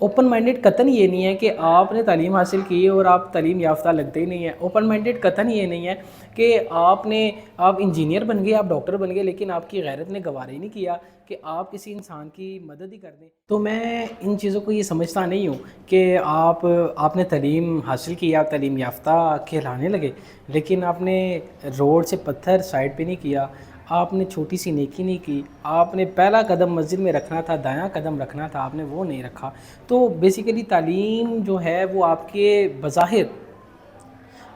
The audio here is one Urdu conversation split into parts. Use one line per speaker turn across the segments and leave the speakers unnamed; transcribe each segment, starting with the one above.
اوپن مائنڈیڈ قطن یہ نہیں ہے کہ آپ نے تعلیم حاصل کی اور آپ تعلیم یافتہ لگتے ہی نہیں ہیں. اوپن مائنڈیڈ قطن یہ نہیں ہے کہ آپ انجینئر بن گئے, آپ ڈاکٹر بن گئے, لیکن آپ کی غیرت نے گوارا ہی نہیں کیا کہ آپ کسی انسان کی مدد ہی کر دیں. تو میں ان چیزوں کو یہ سمجھتا نہیں ہوں کہ آپ نے تعلیم حاصل کی, آپ تعلیم یافتہ کہلانے لگے, لیکن آپ نے روڈ سے پتھر سائڈ پہ نہیں کیا, آپ نے چھوٹی سی نیکی نہیں کی, آپ نے پہلا قدم مسجد میں رکھنا تھا, دایاں قدم رکھنا تھا, آپ نے وہ نہیں رکھا. تو بیسیکلی تعلیم جو ہے وہ آپ کے بظاہر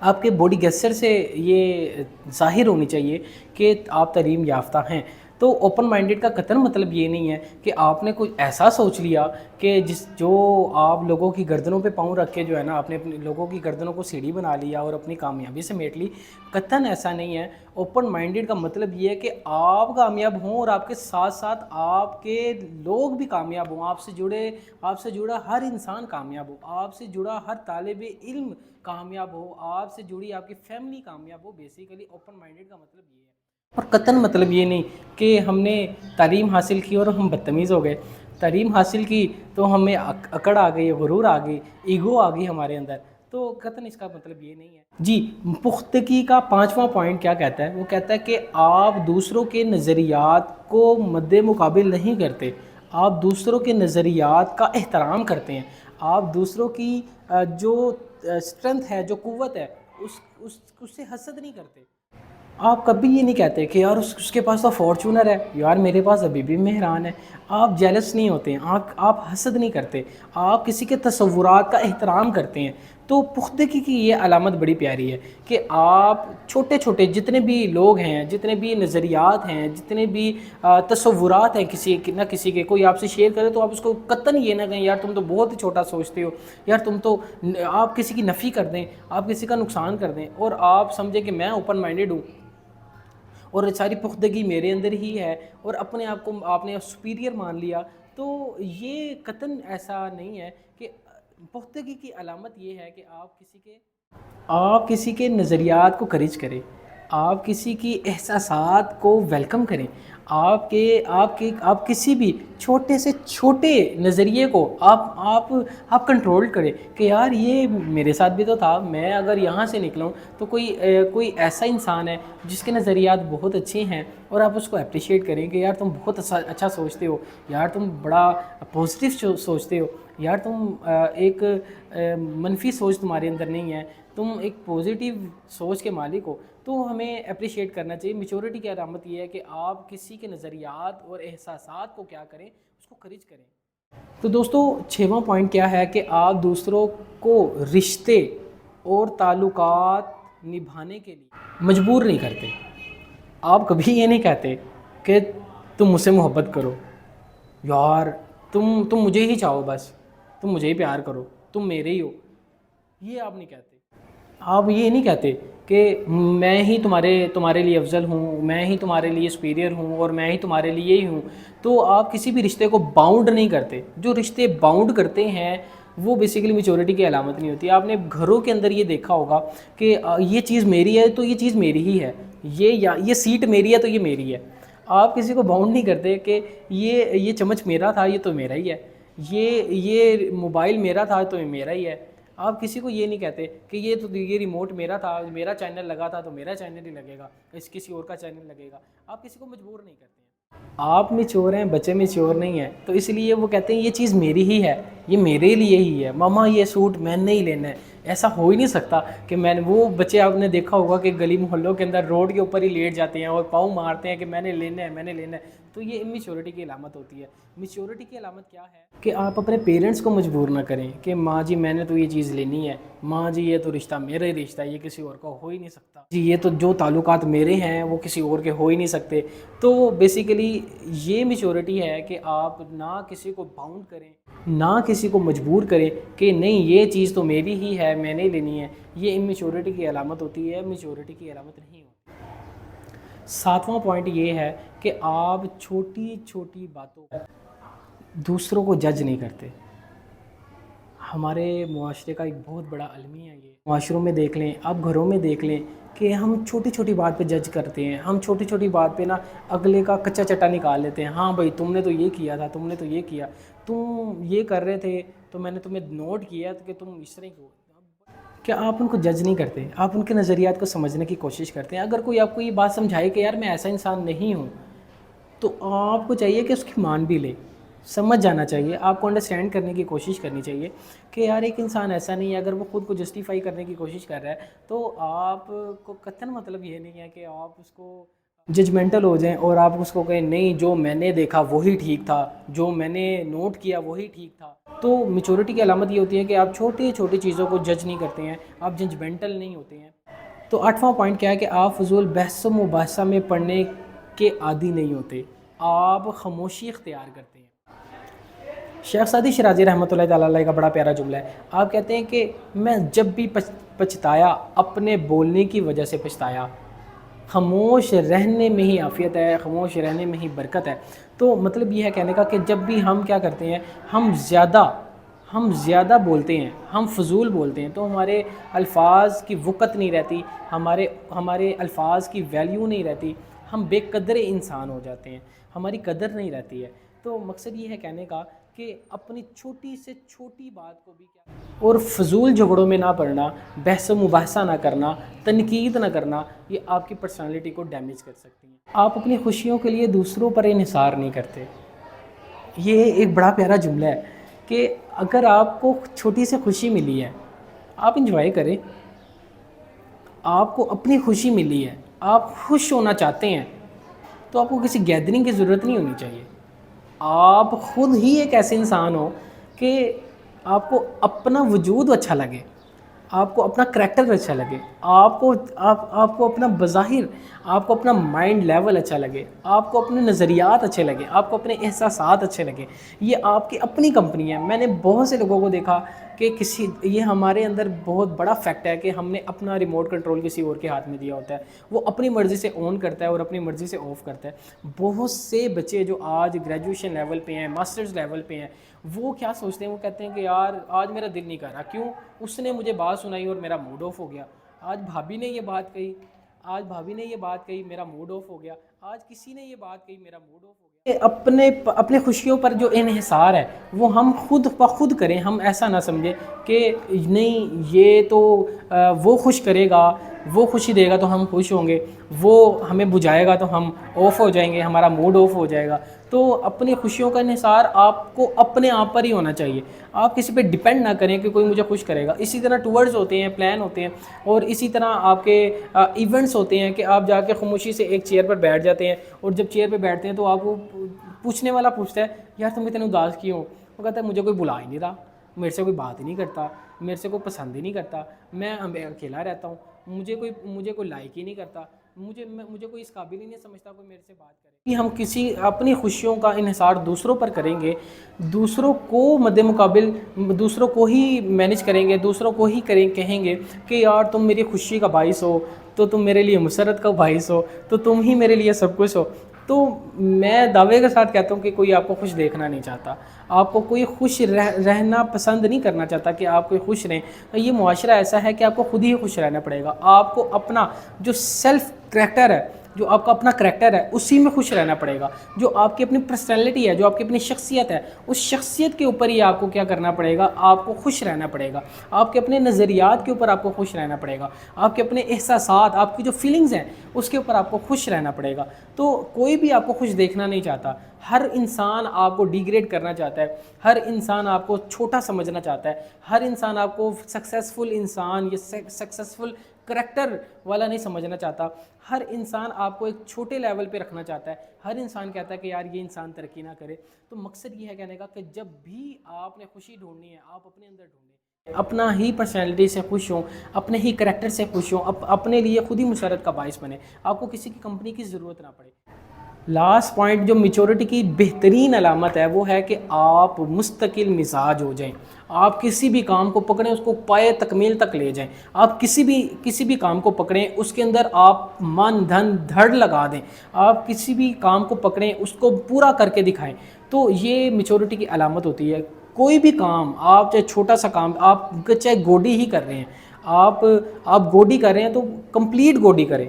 آپ کے باڈی گیسچر سے یہ ظاہر ہونی چاہیے کہ آپ تعلیم یافتہ ہیں. تو اوپن مائنڈیڈ کا قطن مطلب یہ نہیں ہے کہ آپ نے کوئی ایسا سوچ لیا کہ جو آپ لوگوں کی گردنوں پہ پاؤں رکھ کے جو ہے نا آپ نے اپنے لوگوں کی گردنوں کو سیڑھی بنا لیا اور اپنی کامیابی سے میٹ لی. قطن ایسا نہیں ہے. اوپن مائنڈیڈ کا مطلب یہ ہے کہ آپ کامیاب ہوں اور آپ کے ساتھ ساتھ آپ کے لوگ بھی کامیاب ہوں, آپ سے جڑا ہر انسان کامیاب ہو, آپ سے جڑا ہر طالب علم کامیاب ہو, آپ سے جڑی آپ کی فیملی کامیاب ہو. بیسیکلی اوپن مائنڈیڈ کا مطلب یہ ہے. اور قطن مطلب یہ نہیں کہ ہم نے تعلیم حاصل کی اور ہم بدتمیز ہو گئے. تعلیم حاصل کی تو ہمیں اکڑ آ گئی, غرور آ گئی, ایگو آ گئی ہمارے اندر. تو قطن اس کا مطلب یہ نہیں ہے. جی, پختگی کا 5واں پوائنٹ کیا کہتا ہے؟ وہ کہتا ہے کہ آپ دوسروں کے نظریات کو مد مقابل نہیں کرتے, آپ دوسروں کے نظریات کا احترام کرتے ہیں, آپ دوسروں کی جو اسٹرنتھ ہے, جو قوت ہے, اس سے حسد نہیں کرتے. آپ کبھی یہ نہیں کہتے کہ یار اس کے پاس تو فارچونر ہے, یار میرے پاس ابھی بھی مہران ہے. آپ جیلس نہیں ہوتے ہیں, آپ حسد نہیں کرتے, آپ کسی کے تصورات کا احترام کرتے ہیں. تو پختگی کی یہ علامت بڑی پیاری ہے کہ آپ چھوٹے چھوٹے جتنے بھی لوگ ہیں, جتنے بھی نظریات ہیں, جتنے بھی تصورات ہیں کسی نہ کسی کے, کوئی آپ سے شیئر کرے تو آپ اس کو قطعاً یہ نہ کہیں یار تم تو بہت ہی چھوٹا سوچتے ہو, یار تم تو, آپ کسی کی نفی کر دیں, آپ کسی کا نقصان کر دیں اور آپ سمجھیں کہ میں اوپن مائنڈیڈ ہوں اور ساری پختگی میرے اندر ہی ہے اور اپنے آپ کو آپ نے سپیریئر مان لیا. تو یہ قطعاً ایسا نہیں ہے. کہ پختگی کی علامت یہ ہے کہ آپ کسی کے نظریات کو خارج کریں, آپ کسی کی احساسات کو ویلکم کریں, آپ کسی بھی چھوٹے سے چھوٹے نظریے کو آپ کنٹرول کریں کہ یار یہ میرے ساتھ بھی تو تھا, میں اگر یہاں سے نکلوں تو کوئی ایسا انسان ہے جس کے نظریات بہت اچھے ہیں اور آپ اس کو اپریشیٹ کریں کہ یار تم بہت اچھا سوچتے ہو, یار تم بڑا پازیٹیو سوچتے ہو, یار تم ایک منفی سوچ تمہارے اندر نہیں ہے, تم ایک پازیٹیو سوچ کے مالک ہو. تو ہمیں اپریشیٹ کرنا چاہیے. میچورٹی کی علامت یہ ہے کہ آپ کسی کے نظریات اور احساسات کو کیا کریں, اس کو خارج کریں. تو دوستو 6واں پوائنٹ کیا ہے کہ آپ دوسروں کو رشتے اور تعلقات نبھانے کے لیے مجبور نہیں کرتے. آپ کبھی یہ نہیں کہتے کہ تم مجھ سے محبت کرو, یار تم مجھے ہی چاہو, بس تم مجھے ہی پیار کرو, تم میرے ہی ہو. یہ آپ نہیں کہتے. آپ یہ نہیں کہتے کہ میں ہی تمہارے لیے افضل ہوں, میں ہی تمہارے لیے سپیریئر ہوں اور میں ہی تمہارے لیے ہی ہوں. تو آپ کسی بھی رشتے کو باؤنڈ نہیں کرتے. جو رشتے باؤنڈ کرتے ہیں وہ بیسیکلی میچورٹی کی علامت نہیں ہوتی. آپ نے گھروں کے اندر یہ دیکھا ہوگا کہ یہ چیز میری ہے تو یہ چیز میری ہی ہے, یہ سیٹ میری ہے تو یہ میری ہے. آپ کسی کو باؤنڈ نہیں کرتے کہ یہ چمچ میرا تھا, یہ تو میرا ہی ہے, یہ موبائل میرا تھا تو یہ میرا ہی ہے. آپ کسی کو یہ نہیں کہتے کہ یہ ریموٹ میرا تھا, میرا چینل لگا تھا تو میرا چینل ہی لگے گا, کسی اور کا چینل لگے گا. آپ کسی کو مجبور نہیں کرتے ہیں. آپ میچور ہیں, بچے میچور نہیں ہیں, تو اس لیے وہ کہتے ہیں یہ چیز میری ہی ہے, یہ میرے لیے ہی ہے, ماما یہ سوٹ میں نے ہی لینا ہے. ایسا ہو ہی نہیں سکتا کہ وہ بچے آپ نے دیکھا ہوگا کہ گلی محلوں کے اندر روڈ کے اوپر ہی لیٹ جاتے ہیں اور پاؤں مارتے ہیں کہ میں نے لینا ہے. تو یہ میچورٹی کی علامت ہوتی ہے. میچورٹی کی علامت کیا ہے کہ آپ اپنے پیرنٹس کو مجبور نہ کریں کہ ماں جی میں نے تو یہ چیز لینی ہے, ماں جی یہ تو رشتہ میرا ہی رشتہ ہے, یہ کسی اور کا ہو ہی نہیں سکتا, جی یہ تو جو تعلقات میرے ہیں وہ کسی اور کے ہو ہی نہیں سکتے. تو بیسیکلی یہ میچورٹی ہے کہ آپ نہ کسی کو باؤنڈ کریں, نہ کسی کو مجبور کریں کہ نہیں یہ چیز تو میری ہی ہے, میں نے لینی ہے. یہ میچورٹی کی علامت ہوتی ہے, میچورٹی کی علامت نہیں ہوتی. 7واں پوائنٹ یہ ہے کہ آپ چھوٹی چھوٹی باتوں دوسروں کو جج نہیں کرتے. ہمارے معاشرے کا ایک بہت بڑا المیہ ہے یہ. معاشروں میں دیکھ لیں, آپ گھروں میں دیکھ لیں کہ ہم چھوٹی چھوٹی بات پہ جج کرتے ہیں. ہم چھوٹی چھوٹی بات پہ نا اگلے کا کچا چٹا نکال لیتے ہیں. ہاں بھائی تم نے تو یہ کیا تھا, تم نے تو یہ کیا. تم یہ کر رہے تھے تو میں نے تمہیں نوٹ کیا کہ تم اس طرح کیوں. کیا آپ ان کو جج نہیں کرتے؟ آپ ان کے نظریات کو سمجھنے کی کوشش کرتے ہیں؟ اگر کوئی آپ کو یہ بات سمجھائے کہ یار میں ایسا انسان نہیں ہوں، تو آپ کو چاہیے کہ اس کی مان بھی لے، سمجھ جانا چاہیے، آپ کو انڈرسٹینڈ کرنے کی کوشش کرنی چاہیے کہ یار ایک انسان ایسا نہیں ہے. اگر وہ خود کو جسٹیفائی کرنے کی کوشش کر رہا ہے تو آپ کو قطعاً مطلب یہ نہیں ہے کہ آپ اس کو ججمنٹل ہو جائیں اور آپ اس کو کہیں نہیں جو میں نے دیکھا وہی ٹھیک تھا، جو میں نے نوٹ کیا وہی ٹھیک تھا. تو میچورٹی کی علامت یہ ہوتی ہے کہ آپ چھوٹی چھوٹی چیزوں کو جج نہیں کرتے ہیں، آپ ججمنٹل نہیں ہوتے ہیں. تو 8واں پوائنٹ کیا ہے کہ آپ فضول بحث و مباحثہ میں پڑھنے کے عادی نہیں ہوتے، آپ خاموشی اختیار کرتے ہیں. شیخ سعدی شیرازی رحمۃ اللہ تعالیٰ علیہ کا بڑا پیارا جملہ ہے. آپ کہتے ہیں کہ میں جب بھی پچھتایا اپنے بولنے کی وجہ سے پچھتایا، خاموش رہنے میں ہی عافیت ہے، خاموش رہنے میں ہی برکت ہے. تو مطلب یہ ہے کہنے کا کہ جب بھی ہم کیا کرتے ہیں، ہم زیادہ بولتے ہیں، ہم فضول بولتے ہیں، تو ہمارے الفاظ کی وقت نہیں رہتی، ہمارے الفاظ کی ویلیو نہیں رہتی، ہم بے قدر انسان ہو جاتے ہیں، ہماری قدر نہیں رہتی ہے. تو مقصد یہ ہے کہنے کا کہ اپنی چھوٹی سے چھوٹی بات کو بھی کیا اور فضول جھگڑوں میں نہ پڑنا، بحث و مباحثہ نہ کرنا، تنقید نہ کرنا، یہ آپ کی پرسنالٹی کو ڈیمیج کر سکتی ہیں. آپ اپنی خوشیوں کے لیے دوسروں پر انحصار نہیں کرتے. یہ ایک بڑا پیارا جملہ ہے کہ اگر آپ کو چھوٹی سی خوشی ملی ہے، آپ انجوائے کریں. آپ کو اپنی خوشی ملی ہے، آپ خوش ہونا چاہتے ہیں، تو آپ کو کسی گیدرنگ کی ضرورت نہیں ہونی چاہیے. آپ خود ہی ایک ایسے انسان ہو کہ آپ کو اپنا وجود اچھا لگے، آپ کو اپنا کریکٹر اچھا لگے، آپ کو اپنا بظاہر آپ کو اپنا مائنڈ لیول اچھا لگے، آپ کو اپنے نظریات اچھے لگے، آپ کو اپنے احساسات اچھے لگے. یہ آپ کی اپنی کمپنی ہے. میں نے بہت سے لوگوں کو دیکھا کہ یہ ہمارے اندر بہت بڑا فیکٹ ہے کہ ہم نے اپنا ریموٹ کنٹرول کسی اور کے ہاتھ میں دیا ہوتا ہے. وہ اپنی مرضی سے آن کرتا ہے اور اپنی مرضی سے آف کرتا ہے. بہت سے بچے جو آج گریجویشن لیول پہ ہیں، ماسٹرز لیول پہ ہیں، وہ کیا سوچتے ہیں؟ وہ کہتے ہیں کہ یار آج میرا دل نہیں کر رہا. کیوں؟ اس نے مجھے بات سنائی اور میرا موڈ آف ہو گیا. آج بھابھی نے یہ بات کہی، میرا موڈ آف ہو گیا. آج کسی نے یہ بات کہی، میرا موڈ آف ہو گیا. اپنے خوشیوں پر جو انحصار ہے وہ ہم خود بخود کریں. ہم ایسا نہ سمجھیں کہ نہیں یہ تو وہ خوش کرے گا، وہ خوشی دے گا تو ہم خوش ہوں گے، وہ ہمیں بجھائے گا تو ہم آف ہو جائیں گے، ہمارا موڈ آف ہو جائے گا. تو اپنی خوشیوں کا انحصار آپ کو اپنے آپ پر ہی ہونا چاہیے. آپ کسی پہ ڈیپینڈ نہ کریں کہ کوئی مجھے خوش کرے گا. اسی طرح ٹورز ہوتے ہیں، پلان ہوتے ہیں، اور اسی طرح آپ کے ایونٹس ہوتے ہیں کہ آپ جا کے خاموشی سے ایک چیئر پر بیٹھ جاتے ہیں، اور جب چیئر پہ بیٹھتے ہیں تو آپ کو پوچھنے والا پوچھتا ہے یار تم اتنے اداس کیوں ہو؟ وہ کہتا ہے مجھے کوئی بلا ہی نہیں رہا، میرے سے کوئی بات ہی نہیں کرتا، میرے سے کوئی پسند ہی نہیں کرتا، میں اکیلا رہتا ہوں، مجھے کوئی لائک ہی نہیں کرتا، مجھے کوئی اس قابل ہی نہیں سمجھتا کوئی میرے سے بات کرے. کہ ہم اپنی خوشیوں کا انحصار دوسروں پر کریں گے، دوسروں کو مد مقابل دوسروں کو ہی مینج کریں گے، دوسروں کو ہی کہیں گے کہ یار تم میری خوشی کا باعث ہو، تو تم میرے لیے مسرت کا باعث ہو، تو تم ہی میرے لیے سب کچھ ہو. تو میں دعوے کے ساتھ کہتا ہوں کہ کوئی آپ کو خوش دیکھنا نہیں چاہتا، آپ کو کوئی خوش رہنا پسند نہیں کرنا چاہتا کہ آپ کوئی خوش رہیں. یہ معاشرہ ایسا ہے کہ آپ کو خود ہی خوش رہنا پڑے گا. آپ کو اپنا جو سیلف کریکٹر ہے، جو آپ کا اپنا کریکٹر ہے، اسی میں خوش رہنا پڑے گا. جو آپ کی اپنی پرسنالٹی ہے، جو آپ کی اپنی شخصیت ہے، اس شخصیت کے اوپر ہی آپ کو کیا کرنا پڑے گا؟ آپ کو خوش رہنا پڑے گا. آپ کے اپنے نظریات کے اوپر آپ کو خوش رہنا پڑے گا. آپ کے اپنے احساسات، آپ کی جو فیلنگز ہیں، اس کے اوپر آپ کو خوش رہنا پڑے گا. تو کوئی بھی آپ کو خوش دیکھنا نہیں چاہتا. ہر انسان آپ کو ڈیگریڈ کرنا چاہتا ہے، ہر انسان آپ کو چھوٹا سمجھنا چاہتا ہے، ہر انسان آپ کو سکسیزفل انسان یا سکسیزفل کریکٹر والا نہیں سمجھنا چاہتا. ہر انسان آپ کو ایک چھوٹے لیول پہ رکھنا چاہتا ہے. ہر انسان کہتا ہے کہ یار یہ انسان ترقی نہ کرے. تو مقصد یہ ہے کہنے کا کہ جب بھی آپ نے خوشی ڈھونڈنی ہے، آپ اپنے اندر ڈھونڈیں، اپنا ہی پرسنالٹی سے خوش ہوں، اپنے ہی کریکٹر سے خوش ہوں، اپنے لیے خود ہی مسرت کا باعث بنے. آپ کو کسی کی کمپنی کی ضرورت نہ پڑے. لاسٹ پوائنٹ جو میچورٹی کی بہترین علامت ہے وہ ہے کہ آپ مستقل مزاج ہو جائیں. آپ کسی بھی کام کو پکڑیں، اس کو پائے تکمیل تک لے جائیں. آپ کسی بھی کام کو پکڑیں، اس کے اندر آپ من دھن دھڑ لگا دیں. آپ کسی بھی کام کو پکڑیں، اس کو پورا کر کے دکھائیں. تو یہ میچورٹی کی علامت ہوتی ہے. کوئی بھی کام، آپ چاہے چھوٹا سا کام، آپ چاہے گوڈی ہی کر رہے ہیں، آپ گوڈی کر رہے ہیں تو کمپلیٹ گوڈی کریں.